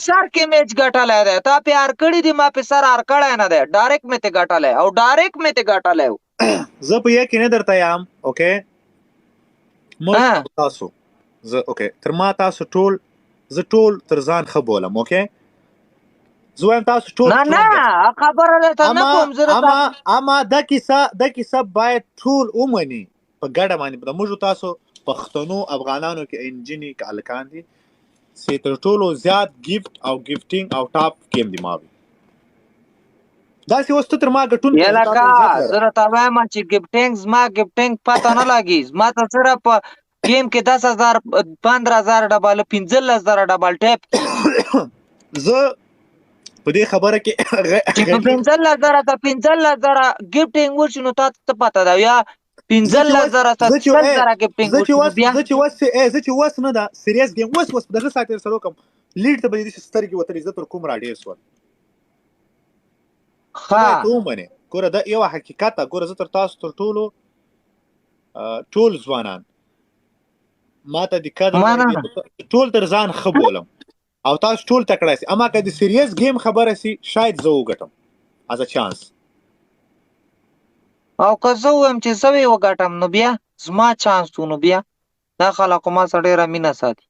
سر کې میچ ګټلی دی تا پیار کړی دی ما په سر هار کړی نه دی ډایرکټ مې ته ګټلی او ډایرکټ مې ته ګټلی و زه په یقین نه درته یم اوکې موږ تاسو زه اوکې تر ما تاسو ټول زه ټول تر ځان ښه بولم اوکې زه وایم تاسو ټول نه نه خبره درته نه کوم اما دا کیسه باید ټول ومني په ګډه باندې د موږ تاسو پښتنو افغانانو کې انجینې که هلکان دي چې تر ټولو زیات ګیفټ او ګیفټینګ او ټاپ ګیم دی ما وي داسې اوس ته تر ما ګټونکی یا لکه زه راته وایم چې ګیفټینګ زما ګیفټینګ پته نه لګي زما ته صرف په ګیم کې 10,000 15,000 ډبل 15,000 ډبل ټیپ زه په دې خبره کې چې په 15,000 ته 15,000 ګیفټینګ وشي نو تاسو ته پته ده یا 15,000 ته 10,000 ګیفټینګ وشي زه چې وس نه ده سیریس ګیم وس دغه ساتیر سره کوم لیډ ته به دې سترګې وتري زه تر کوم را ډیر سول ها ته ومنه ګوره دا یو حقیقت ده ګوره زه تر تاسو تر ټول ځوانان ماته د کده ټول تر ځان ښه بولم او تاسو ټول تکړه سي اما که د سیریس گیم خبره سي شاید زه وګټم از ا چانس او که زه وایم چې زه یې وګټم نو بیا زما چانس و نو بیا دا خلکو ما سره ډېره مینه ساتي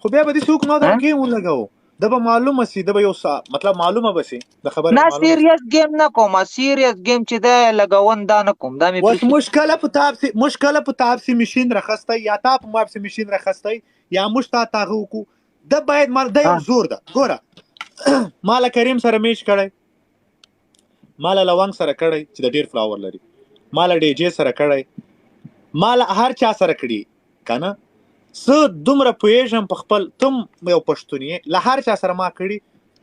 خو بیا به دې څوک ما دا گیم ولګاو دا به معلومه سي دا به یو مطلب معلومه به سي د خبره نه سیریس گیم نه کوم سیریس گیم چې دا لګون دا نه کوم دا مې مشکله په تاب سي ماشين راخسته یا تا په ماب سي ماشين راخسته یا مشتا تاغه کو دا باید مال دا یو زور ده ګوره مال کریم سره میش کړی مال لونګ سره کړی چې د ډیر فلاور لري مال ډي جي سره کړی مال هر چا سره کړی کنه زه دومره پوهېږم په خپل تم یو پښتون یې له هر چا سره ما کړي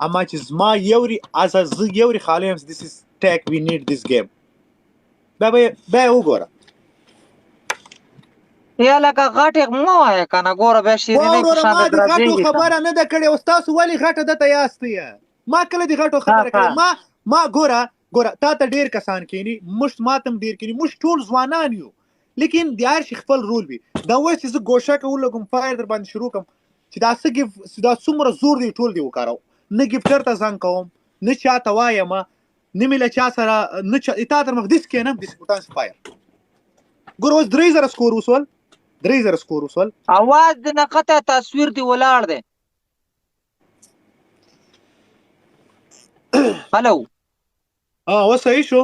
اما چې زما یوري زه یوري خالی یم this is tech we need this game بیا وګوره یا لکه غټ مو وایه کنه ګوره بیا شیرینۍ په شان د غټو خبره نه ده کړې اوس تاسو ولې غټه دته یاست یې ما کله د غټو خبره کړې ما ګوره تا ته ډېر کسان کینی مشت ماتم ډېر کینی موږ ټول ځوانان یو لیکن د هر شي خپل رول وي دا اوس چې زه ګوشه کولګم فایر در باندې شروع کوم چې دا څه دا څومره زور دی ټول دی وکارو نه ګفټر ته ځان کوم نه چاته وایم نه مې له چا سره نه تا تر مخ دیس کېنم دیس پټان فایر ګور اوس 3,000 سکور وسول 3,000 سکور وسول اواز د نقطه تصویر دی ولاړ دی هلو اوس صحیح شو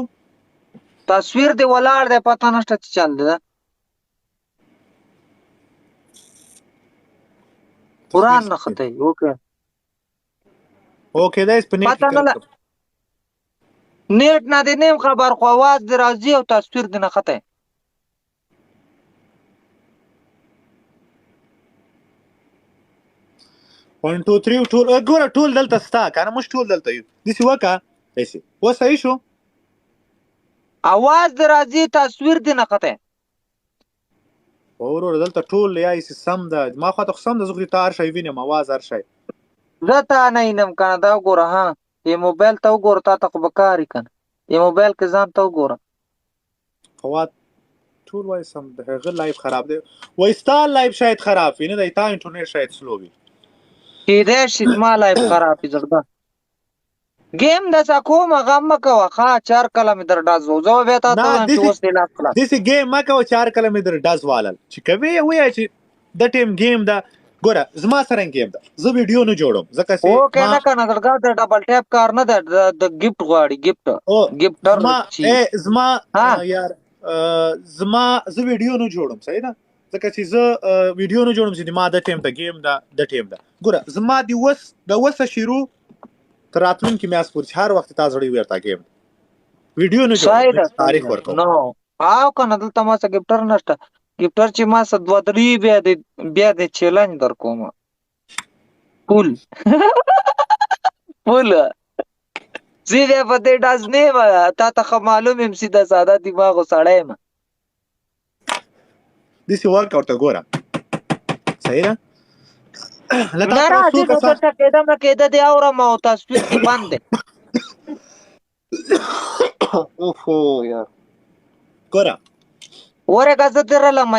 تصویر دی ولاړ دی پته نشته چې چل دی قرآن نه خطه اوکې دا اس په نیټ نیټ نه دی نیم خبر خو आवाज دی راځي او تصویر دی نه خطه 1 2 3 ټول ګوره ټول دلته ستا کنه موږ ټول دلته یو دسی وکا دسی و صحیح شو आवाज دی راځي تصویر دی نه خطه ورور دلته ټول یا سم ده ما خو ته سم ده زغری تار شي وینم आवाज هر شي زه نه نم کنه دا ګوره ها ی موبایل ته وګوره تا ته بکاری کنه ی موبایل کې ځان ته وګوره خو ټول وای سم ده هغه لایف خراب دی وای ستا لایف شاید خراب وي نه دی تا انټرنیټ شاید سلو وي کې دې شي ما لایف خراب دي زړه گیم د سکوم غم کوه ښا 4 کیلومتر ډاز وو زه به تا ته چې اوس دی لاس کړه دسی گیم ما کوه 4 کیلومتر ډاز والل چې کوي وای چې د ټیم گیم دا ګوره زما سره گیم دا زه ویډیو نه جوړم ځکه چې او کنه کنه درګه د ډبل ټیپ کار نه ده د گیفت غواړي گیفټر ما زما یار زما زه ویډیو نه جوړم صحیح ده ځکه چې زه ویډیو نه جوړم چې ما د ټیم ته گیم دا د ټیم دا ګوره زما دی وسه شروع تر راتلونکي میاس پورې هر وخت تاسو لري ورته گیم ویډیو نه جوړم تاریخ ورکوم نو او کنه دلته ما څه گیفټر نشته گیفټر چې ما څه 2-3 بیا د چیلنج در کوم پول زیده په دې ډاز نه تا ته معلوم ام سیده ساده دماغ وسړی ما دیسی ورک اوټ ګوره صحیح ده نه راځي نو څه کېده دی اورم او تصویر کې باندې اوفو یار ګوره ورګه زه درلم